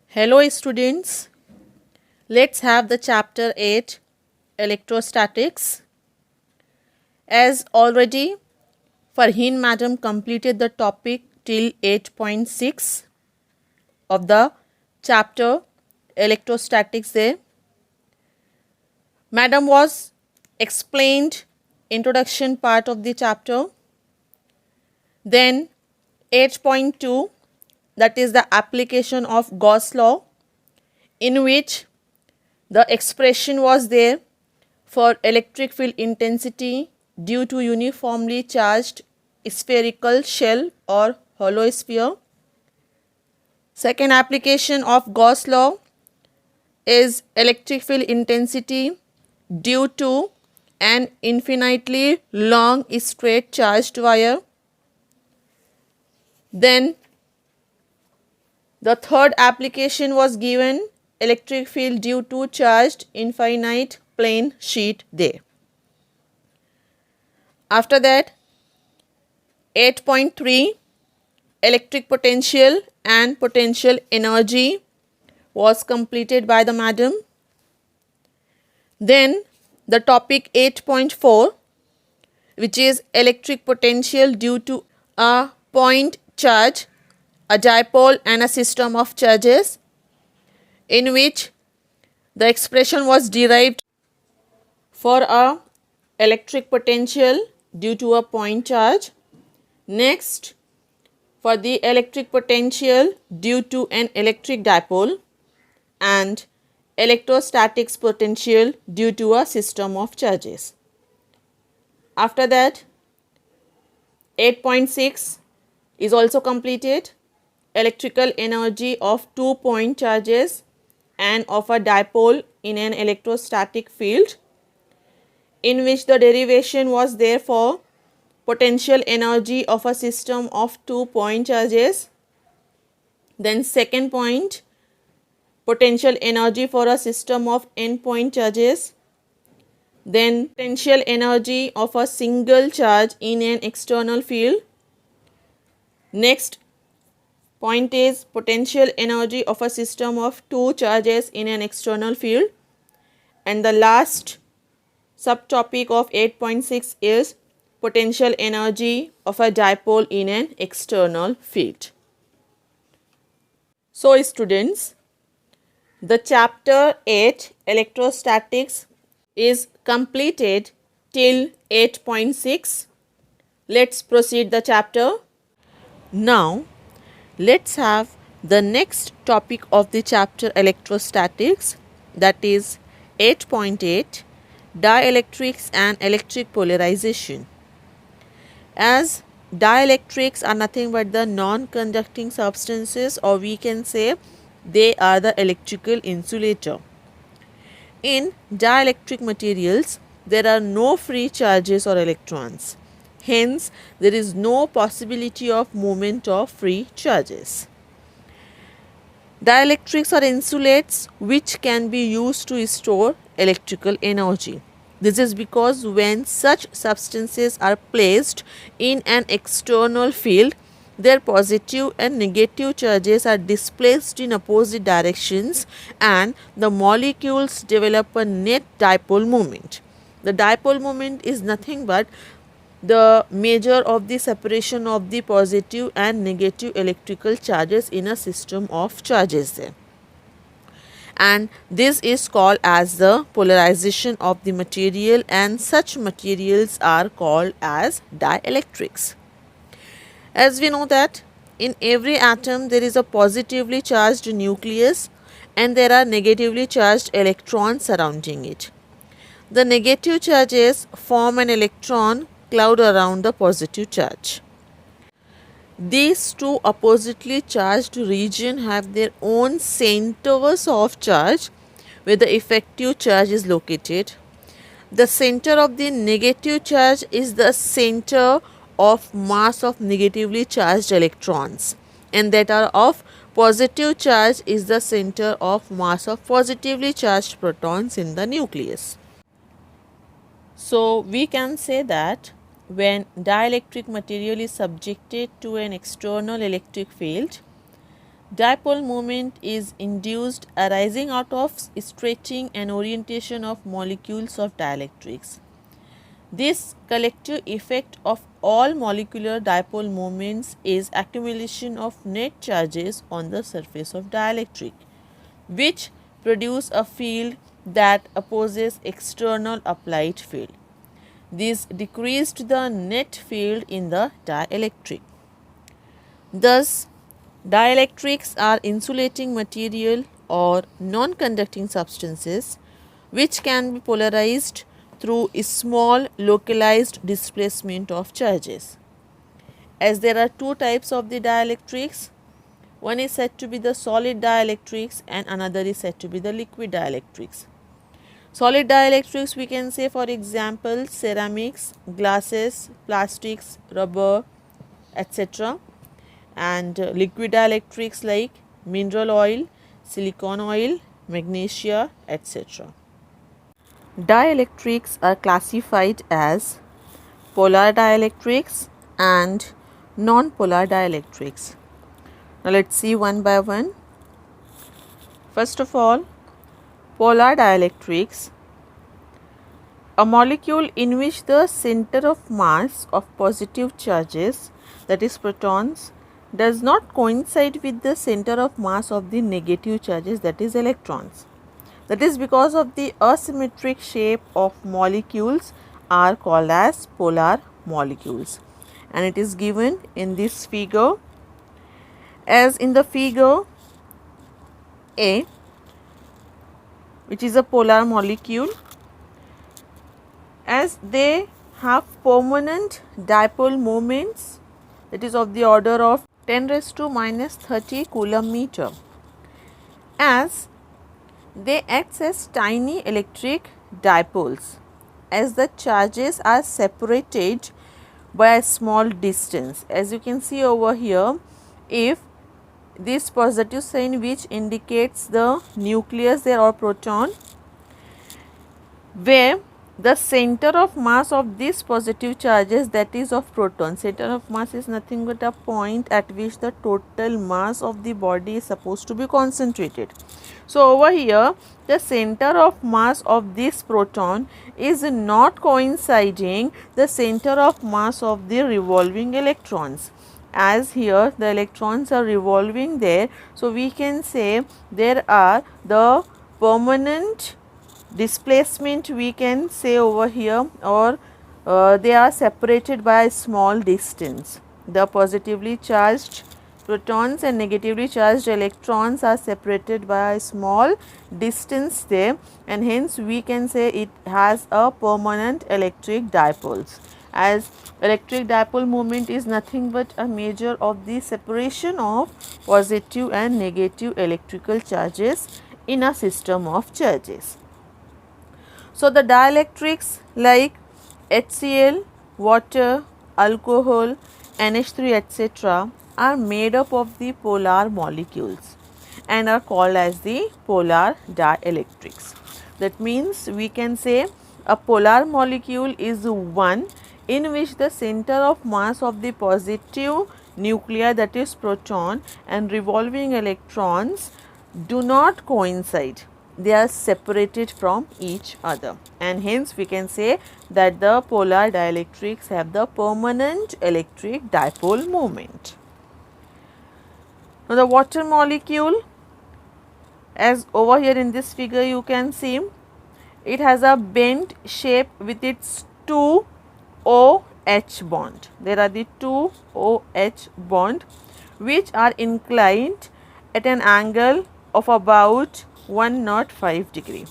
Hello students, let's have the chapter 8 electrostatics. As already Farheen madam completed the topic till 8.6 of the chapter electrostatics there. Madam was explained introduction part of the chapter. Then 8.2, that is the application of Gauss law, in which the expression was there for electric field intensity due to uniformly charged spherical shell or hollow sphere. Second application of Gauss law is electric field intensity due to an infinitely long straight charged wire. Then the third application was given electric field due to charged infinite plane sheet there. After that 8.3, electric potential and potential energy was completed by the madam. Then the topic 8.4, which is electric potential due to a point charge, a dipole and a system of charges, in which the expression was derived for a electric potential due to a point charge. Next, for the electric potential due to an electric dipole, and electrostatics potential due to a system of charges. After that 8.6 is also completed, electrical energy of 2 point charges and of a dipole in an electrostatic field, in which the derivation was there for potential energy of a system of 2 point charges. Then second point, potential energy for a system of n point charges. Then potential energy of a single charge in an external field. Next point is potential energy of a system of 2 charges in an external field. And the last subtopic of 8.6 is potential energy of a dipole in an external field. So students, the chapter 8 electrostatics is completed till 8.6. Let's proceed the chapter. Now let's have the next topic of the chapter electrostatics, that is 8.8 dielectrics and electric polarization. As dielectrics are nothing but the non-conducting substances, or we can say they are the electrical insulator. In dielectric materials, there are no free charges or electrons. Hence, there is no possibility of movement of free charges. Dielectrics are insulates which can be used to store electrical energy. This is because when such substances are placed in an external field, their positive and negative charges are displaced in opposite directions and the molecules develop a net dipole moment. The dipole moment is nothing but the measure of the separation of the positive and negative electrical charges in a system of charges there. And this is called as the polarization of the material, and such materials are called as dielectrics. As we know that in every atom there is a positively charged nucleus and there are negatively charged electrons surrounding it. The negative charges form an electron cloud around the positive charge. These two oppositely charged regions have their own centers of charge where the effective charge is located. The center of the negative charge is the center of mass of negatively charged electrons, and that are of positive charge is the center of mass of positively charged protons in the nucleus. So we can say that when dielectric material is subjected to an external electric field, Dipole moment is induced arising out of stretching and orientation of molecules of dielectrics. This collective effect of all molecular dipole moments is accumulation of net charges on the surface of dielectric, which produce a field that opposes external applied field. This decreased the net field in the dielectric. Thus, dielectrics are insulating material or non-conducting substances which can be polarized through a small localized displacement of charges. As there are two types of the dielectrics, one is said to be the solid dielectrics and another is said to be the liquid dielectrics. Solid dielectrics we can say, for example, ceramics, glasses, plastics, rubber, etc. And liquid dielectrics like mineral oil, silicon oil, magnesia, etc. Dielectrics are classified as polar dielectrics and non-polar dielectrics. Now let's see one by one. First of all, polar dielectrics. A molecule in which the center of mass of positive charges, that is protons, does not coincide with the center of mass of the negative charges, that is electrons. That is because of the asymmetric shape of molecules are called as polar molecules, and it is given in this figure. As in the figure A, which is a polar molecule, as they have permanent dipole moments, that is of the order of 10 raised to minus 30 coulomb meter, as they act as tiny electric dipoles, as the charges are separated by a small distance. As you can see over here, if this positive sign which indicates the nucleus there or proton, where the center of mass of this positive charges, that is of proton, center of mass is nothing but a point at which the total mass of the body is supposed to be concentrated. So over here the center of mass of this proton is not coinciding the center of mass of the revolving electrons, as here the electrons are revolving there. So we can say there are the permanent displacement, we can say over here, or they are separated by a small distance. The positively charged protons and negatively charged electrons are separated by a small distance there, and hence we can say it has a permanent electric dipoles, as electric dipole moment is nothing but a measure of the separation of positive and negative electrical charges in a system of charges. So the dielectrics like HCl, water, alcohol, NH3 etc. are made up of the polar molecules and are called as the polar dielectrics. That means we can say a polar molecule is one in which the center of mass of the positive nuclei, that is proton, and revolving electrons do not coincide. They are separated from each other, and hence we can say that the polar dielectrics have the permanent electric dipole moment. Now the water molecule, as over here in this figure you can see, it has a bent shape with its two OH bond. There are the two OH bond which are inclined at an angle of about 105 degree.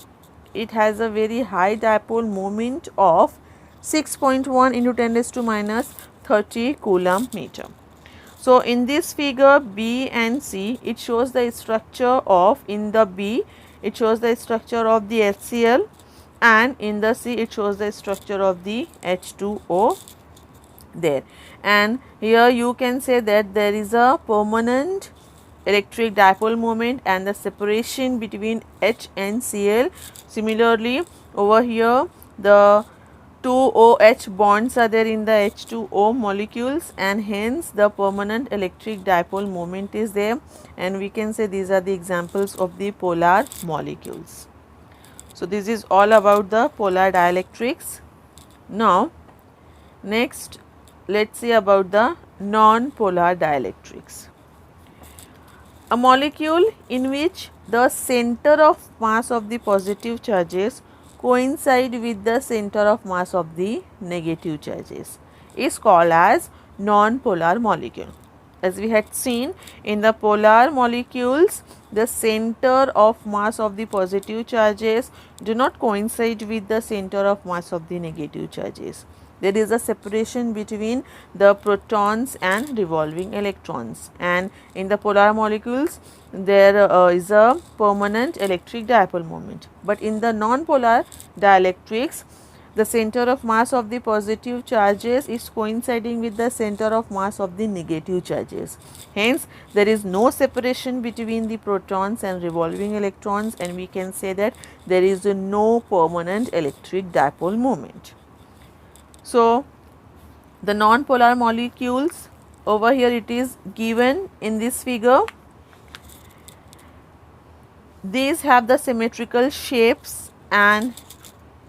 It has a very high dipole moment of 6.1 into 10 raised to minus 30 coulomb meter. So in this figure B and C, it shows the structure of, in the B it shows the structure of the HCl, and in the C it shows the structure of the H2O there, and here you can say that there is a permanent electric dipole moment and the separation between H and Cl. Similarly over here the two OH bonds are there in the H2O molecules, and hence the permanent electric dipole moment is there, and we can say these are the examples of the polar molecules. So, this is all about the polar dielectrics. Now, next let us see about the non-polar dielectrics. A molecule in which the center of mass of the positive charges coincide with the center of mass of the negative charges is called as non-polar molecule. As we had seen in the polar molecules, the center of mass of the positive charges do not coincide with the center of mass of the negative charges. There is a separation between the protons and revolving electrons, and in the polar molecules there is a permanent electric dipole moment. But in the non-polar dielectrics, the center of mass of the positive charges is coinciding with the center of mass of the negative charges. Hence, there is no separation between the protons and revolving electrons, and we can say that there is no permanent electric dipole moment. So, the non-polar molecules, over here it is given in this figure. These have the symmetrical shapes and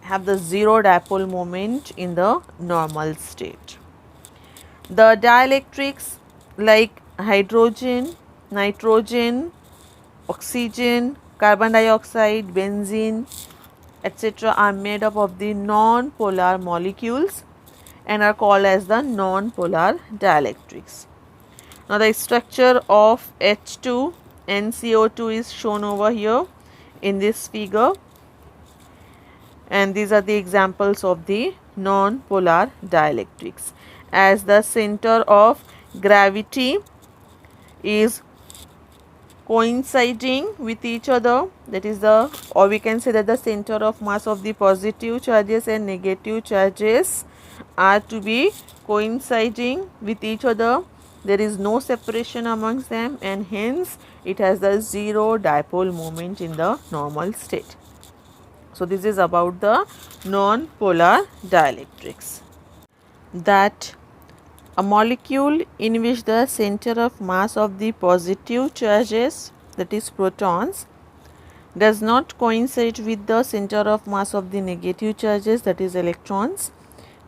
have the zero dipole moment in the normal state. The dielectrics like hydrogen, nitrogen, oxygen, carbon dioxide, benzene, etc. are made up of the non-polar molecules and are called as the non-polar dielectrics. Now, the structure of H2 NCO2 is shown over here in this figure, and these are the examples of the non-polar dielectrics. As the center of gravity is coinciding with each other, that is the, or we can say that the center of mass of the positive charges and negative charges are to be coinciding with each other. There is no separation amongst them, and hence it has the zero dipole moment in the normal state. So, this is about the non-polar dielectrics. That a molecule in which the center of mass of the positive charges, that is protons, does not coincide with the center of mass of the negative charges, that is electrons,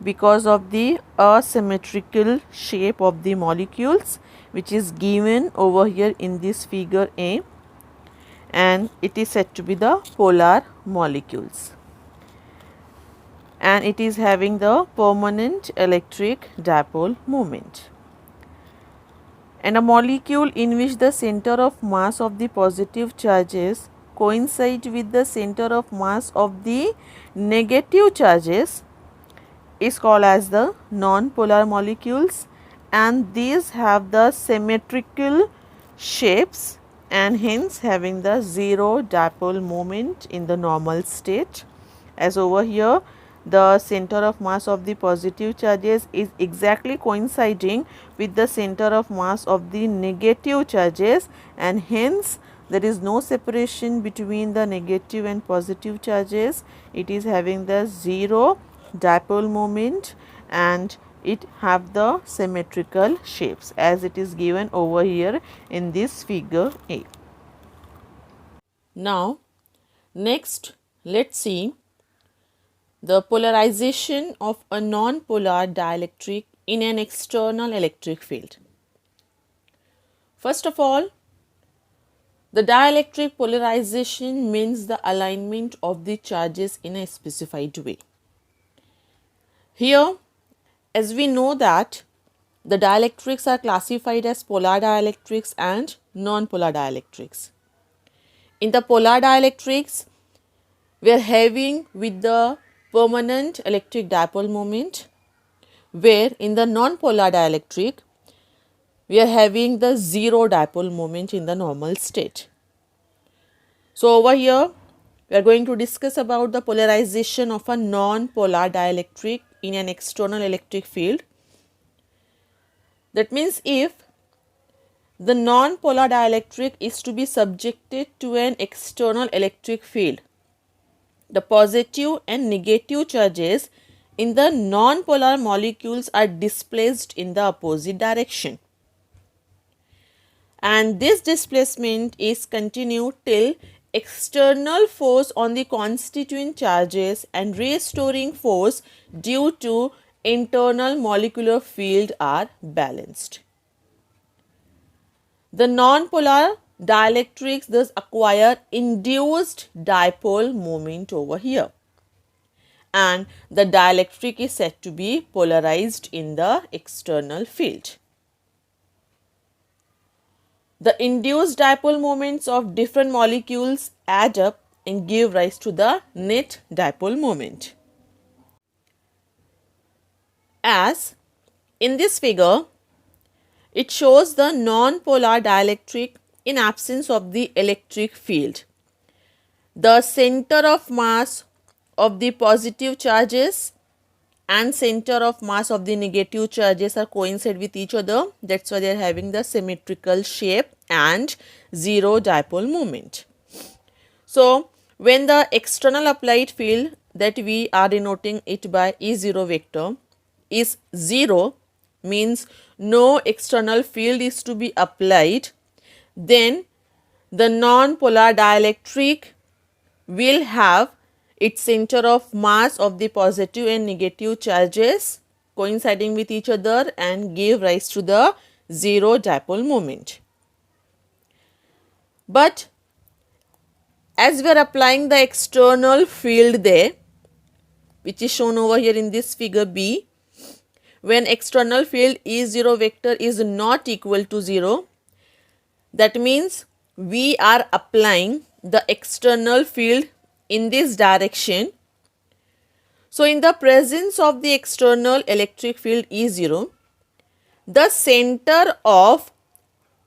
because of the asymmetrical shape of the molecules, which is given over here in this figure A, and it is said to be the polar molecules, and it is having the permanent electric dipole moment. And a molecule in which the center of mass of the positive charges coincide with the center of mass of the negative charges is called as the non-polar molecules, and these have the symmetrical shapes and hence having the zero dipole moment in the normal state. As over here, the center of mass of the positive charges is exactly coinciding with the center of mass of the negative charges, and hence there is no separation between the negative and positive charges. It is having the zero dipole moment and it have the symmetrical shapes as it is given over here in this figure A. Now, next let us see the polarization of a non-polar dielectric in an external electric field. First of all, the dielectric polarization means the alignment of the charges in a specified way. Here, as we know that the dielectrics are classified as polar dielectrics and non-polar dielectrics. In the polar dielectrics, we are having with the permanent electric dipole moment, where in the non-polar dielectric, we are having the zero dipole moment in the normal state. So, over here, we are going to discuss about the polarization of a non-polar dielectric in an external electric field. That means if the non-polar dielectric is to be subjected to an external electric field, the positive and negative charges in the non-polar molecules are displaced in the opposite direction. And this displacement is continued till external force on the constituent charges and restoring force due to internal molecular field are balanced. The non-polar dielectrics thus acquire induced dipole moment over here, and the dielectric is said to be polarized in the external field. The induced dipole moments of different molecules add up and give rise to the net dipole moment. As in this figure, it shows the non-polar dielectric in absence of the electric field. The center of mass of the positive charges and center of mass of the negative charges are coincide with each other. That's why they are having the symmetrical shape and zero dipole moment. So, when the external applied field that we are denoting it by E0 vector is 0, means no external field is to be applied, then the non-polar dielectric will have its center of mass of the positive and negative charges coinciding with each other and give rise to the zero dipole moment. But as we are applying the external field there, which is shown over here in this figure B, when external field E0 vector is not equal to 0, that means we are applying the external field in this direction. So, in the presence of the external electric field E0, the center of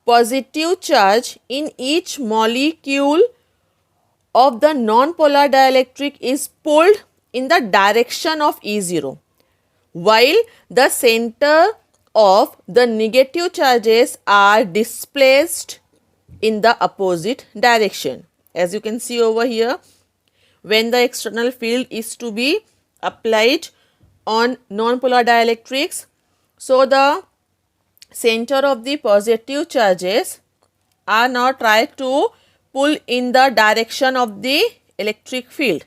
positive charge in each molecule of the non-polar dielectric is pulled in the direction of E0, while the center of the negative charges are displaced in the opposite direction. As you can see over here, when the external field is to be applied on non-polar dielectrics, so the center of the positive charges are now tried to pull in the direction of the electric field,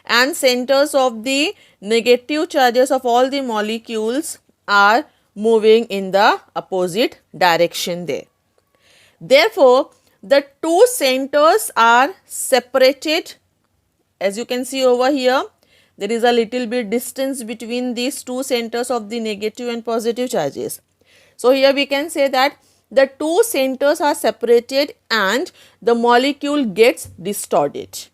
and centers of the negative charges of all the molecules are moving in the opposite direction there. Therefore, the two centers are separated. As you can see over here, there is a little bit distance between these two centers of the negative and positive charges. So, here we can say that the two centers are separated and the molecule gets distorted.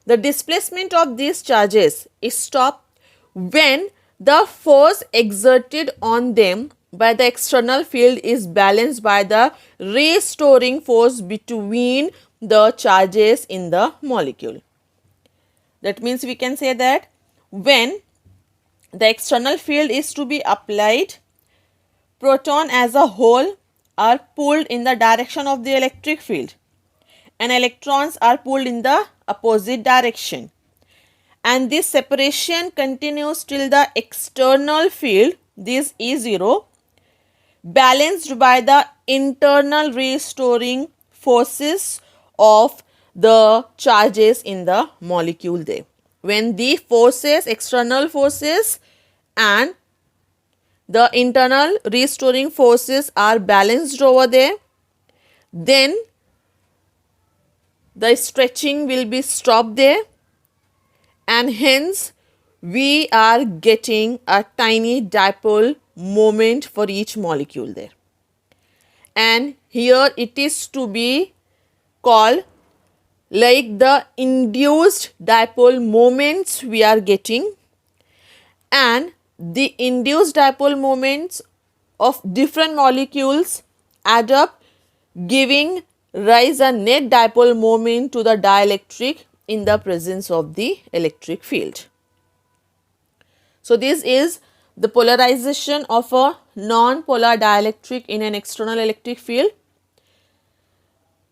The displacement of these charges is stopped when the force exerted on them by the external field is balanced by the restoring force between the charges in the molecule. That means we can say that when the external field is to be applied, proton as a whole are pulled in the direction of the electric field and electrons are pulled in the opposite direction, and this separation continues till the external field, this E0, balanced by the internal restoring forces of the charges in the molecule there. When the forces, external forces and the internal restoring forces are balanced over there, then the stretching will be stopped there, and hence we are getting a tiny dipole moment for each molecule there. And here it is to be called like the induced dipole moments we are getting, and the induced dipole moments of different molecules add up, giving rise a net dipole moment to the dielectric in the presence of the electric field. So, this is the polarization of a non-polar dielectric in an external electric field.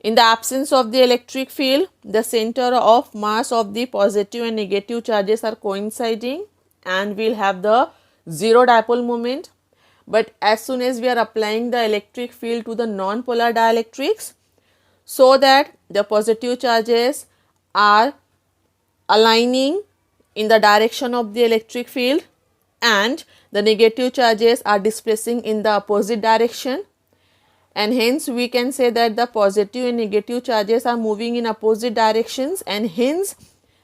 In the absence of the electric field, the center of mass of the positive and negative charges are coinciding and we'll have the zero dipole moment. But as soon as we are applying the electric field to the non-polar dielectrics, so that the positive charges are aligning in the direction of the electric field and the negative charges are displacing in the opposite direction, and hence we can say that the positive and negative charges are moving in opposite directions, and hence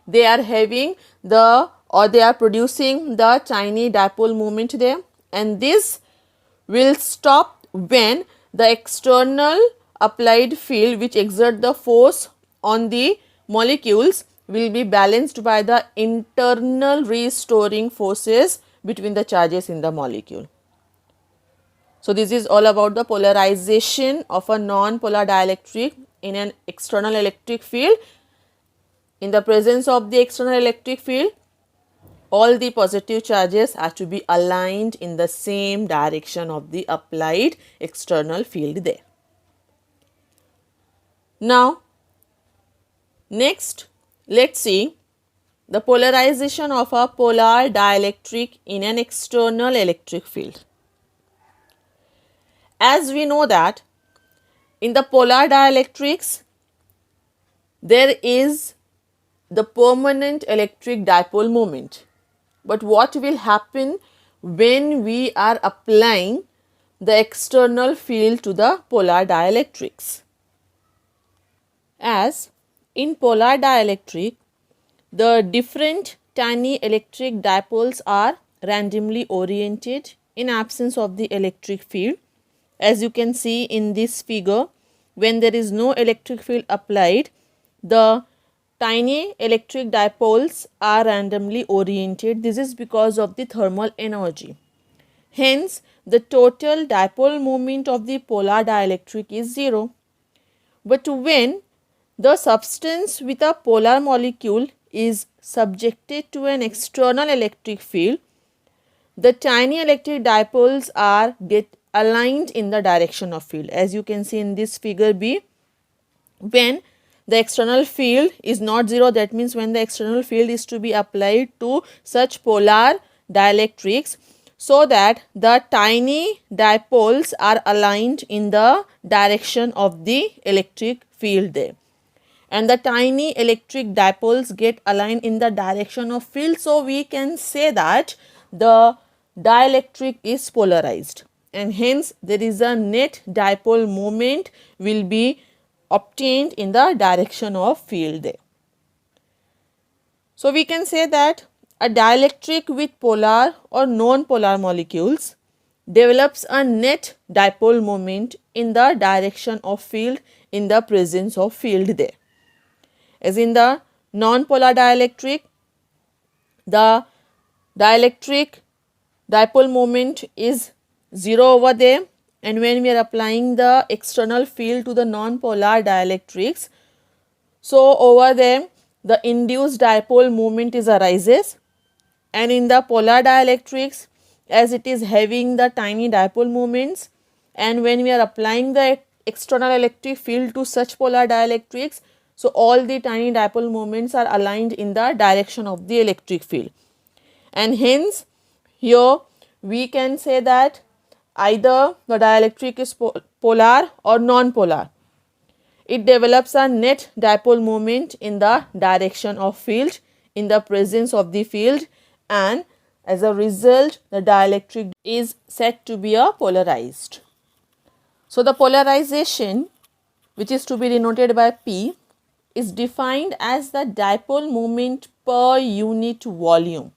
they are having the or they are producing the tiny dipole moment there, and this will stop when the external applied field which exert the force on the molecules will be balanced by the internal restoring forces between the charges in the molecule. So, this is all about the polarization of a non-polar dielectric in an external electric field. In the presence of the external electric field, all the positive charges are to be aligned in the same direction of the applied external field there. Now, next let's see the polarization of a polar dielectric in an external electric field. As we know that in the polar dielectrics there is the permanent electric dipole moment. But what will happen when we are applying the external field to the polar dielectrics? As in polar dielectric, the different tiny electric dipoles are randomly oriented in absence of the electric field. As you can see in this figure, when there is no electric field applied, the tiny electric dipoles are randomly oriented. This is because of the thermal energy. Hence, the total dipole moment of the polar dielectric is 0. But when the substance with a polar molecule is subjected to an external electric field, the tiny electric dipoles are get aligned in the direction of field. As you can see in this figure B, when the external field is not 0, that means when the external field is to be applied to such polar dielectrics, so that the tiny dipoles are aligned in the direction of the electric field there, and the tiny electric dipoles get aligned in the direction of field. So, we can say that the dielectric is polarized, and hence there is a net dipole moment will be obtained in the direction of field there. So, we can say that a dielectric with polar or non-polar molecules develops a net dipole moment in the direction of field in the presence of field there. As in the non-polar dielectric, the dielectric dipole moment is 0 over there, and when we are applying the external field to the non-polar dielectrics, so over there the induced dipole moment is arises, and in the polar dielectrics, as it is having the tiny dipole moments, and when we are applying the external electric field to such polar dielectrics, so all the tiny dipole moments are aligned in the direction of the electric field, and hence here we can say that either the dielectric is polar or non-polar. It develops a net dipole moment in the direction of field in the presence of the field, and as a result the dielectric is said to be a polarized. So, the polarization, which is to be denoted by P, is defined as the dipole moment per unit volume.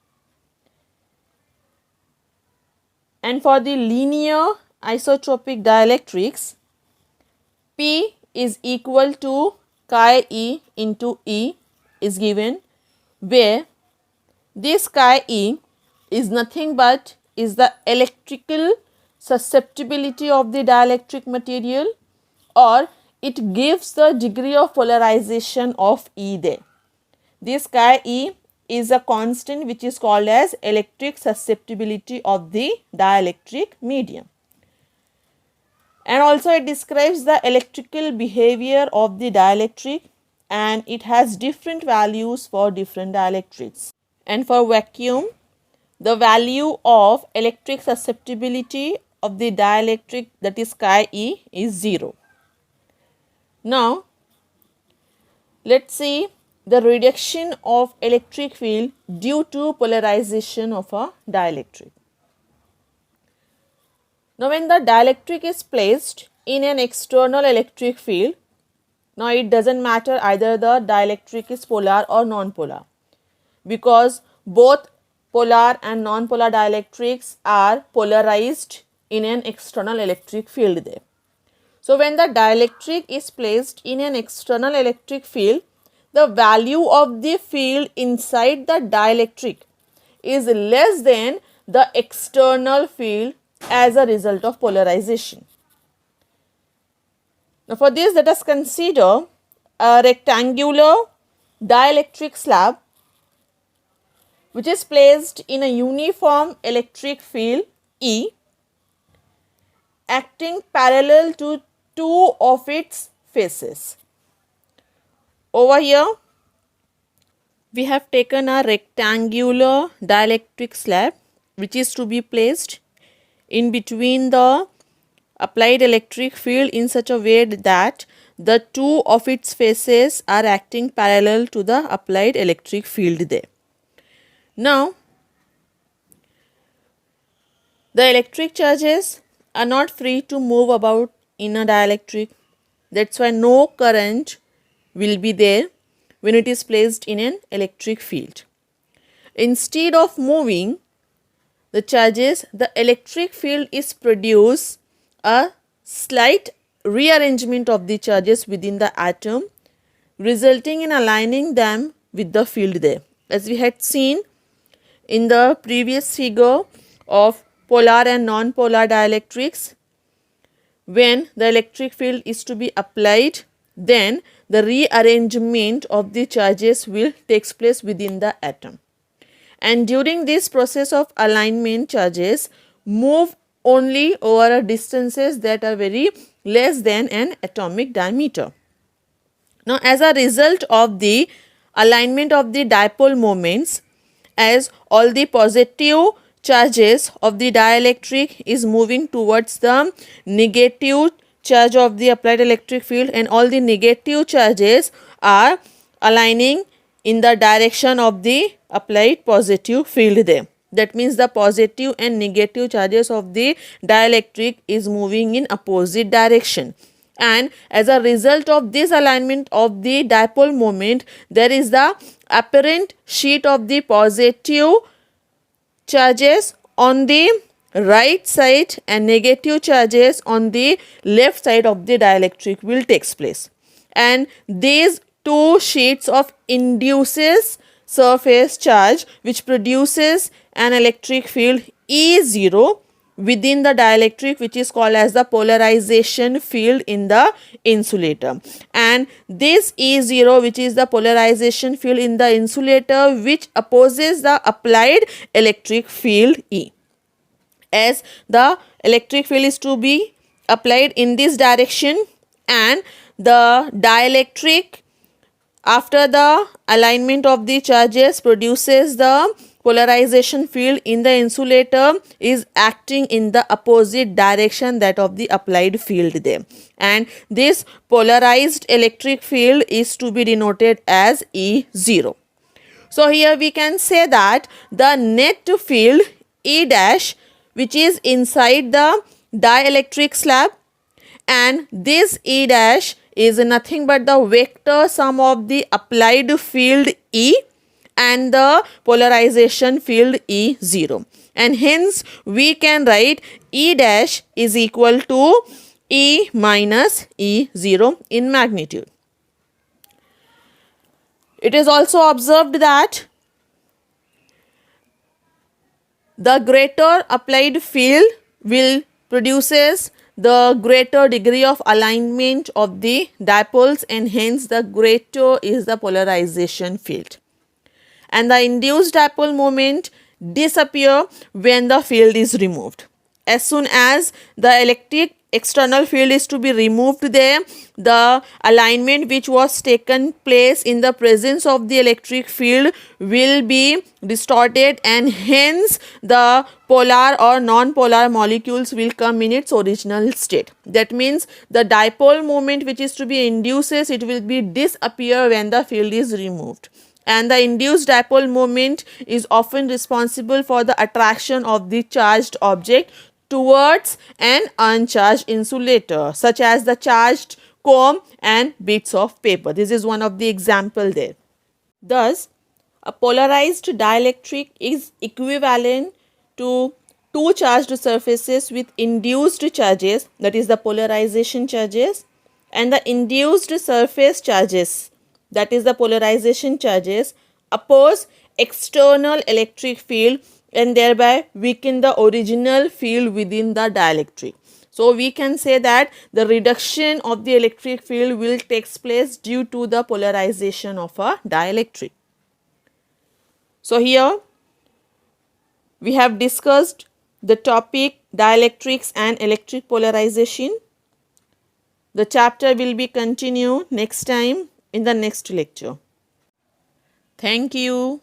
And for the linear isotropic dielectrics, P is equal to chi E into E is given, where this chi E is nothing but is the electrical susceptibility of the dielectric material, or it gives the degree of polarization of E there. This chi E is a constant which is called as electric susceptibility of the dielectric medium, and also it describes the electrical behavior of the dielectric, and it has different values for different dielectrics. And for vacuum, the value of electric susceptibility of the dielectric, that is chi e, is 0. Now, let us see the reduction of electric field due to polarization of a dielectric. Now, when the dielectric is placed in an external electric field, now it does not matter either the dielectric is polar or non-polar, because both polar and non-polar dielectrics are polarized in an external electric field there. So, when the dielectric is placed in an external electric field, the value of the field inside the dielectric is less than the external field as a result of polarization. Now, for this, let us consider a rectangular dielectric slab which is placed in a uniform electric field E, acting parallel to two of its faces. Over here, we have taken a rectangular dielectric slab which is to be placed in between the applied electric field in such a way that the two of its faces are acting parallel to the applied electric field there. Now, the electric charges are not free to move about in a dielectric. That is why no current will be there when it is placed in an electric field. Instead of moving the charges, the electric field is produce a slight rearrangement of the charges within the atom, resulting in aligning them with the field there. As we had seen in the previous figure of polar and non-polar dielectrics, when the electric field is to be applied, then the rearrangement of the charges will take place within the atom. And during this process of alignment, charges move only over distances that are very less than an atomic diameter. Now, as a result of the alignment of the dipole moments, as all the positive charges of the dielectric is moving towards the negative charge of the applied electric field, and all the negative charges are aligning in the direction of the applied positive field there. That means the positive and negative charges of the dielectric is moving in opposite direction. And as a result of this alignment of the dipole moment, there is the apparent sheet of the positive charges on the right side and negative charges on the left side of the dielectric will take place. And these two sheets of induces surface charge which produces an electric field E0 within the dielectric, which is called as the polarization field in the insulator. And this E0, which is the polarization field in the insulator, which opposes the applied electric field E. As the electric field is to be applied in this direction, and the dielectric, after the alignment of the charges, produces the polarization field in the insulator, is acting in the opposite direction that of the applied field there. And this polarized electric field is to be denoted as E0. So, here we can say that the net field E dash, which is inside the dielectric slab, and this E dash is nothing but the vector sum of the applied field E and the polarization field E0. And hence, we can write E dash is equal to E minus E0 in magnitude. It is also observed that the greater applied field will produces the greater degree of alignment of the dipoles, and hence the greater is the polarization field. And the induced dipole moment disappear when the field is removed. as soon as the electric external field is to be removed there, the alignment which was taken place in the presence of the electric field will be distorted, and hence the polar or non-polar molecules will come in its original state. That means the dipole moment which is to be induces, it will be disappear when the field is removed, and the induced dipole moment is often responsible for the attraction of the charged object towards an uncharged insulator, such as the charged comb and bits of paper. This is one of the example there. Thus, a polarized dielectric is equivalent to two charged surfaces with induced charges, that is the polarization charges, and the induced surface charges, that is the polarization charges, oppose external electric field and thereby weaken the original field within the dielectric. So we can say that the reduction of the electric field will take place due to the polarization of a dielectric. So here we have discussed the topic dielectrics and electric polarization. The chapter will be continued next time in the next lecture. Thank you.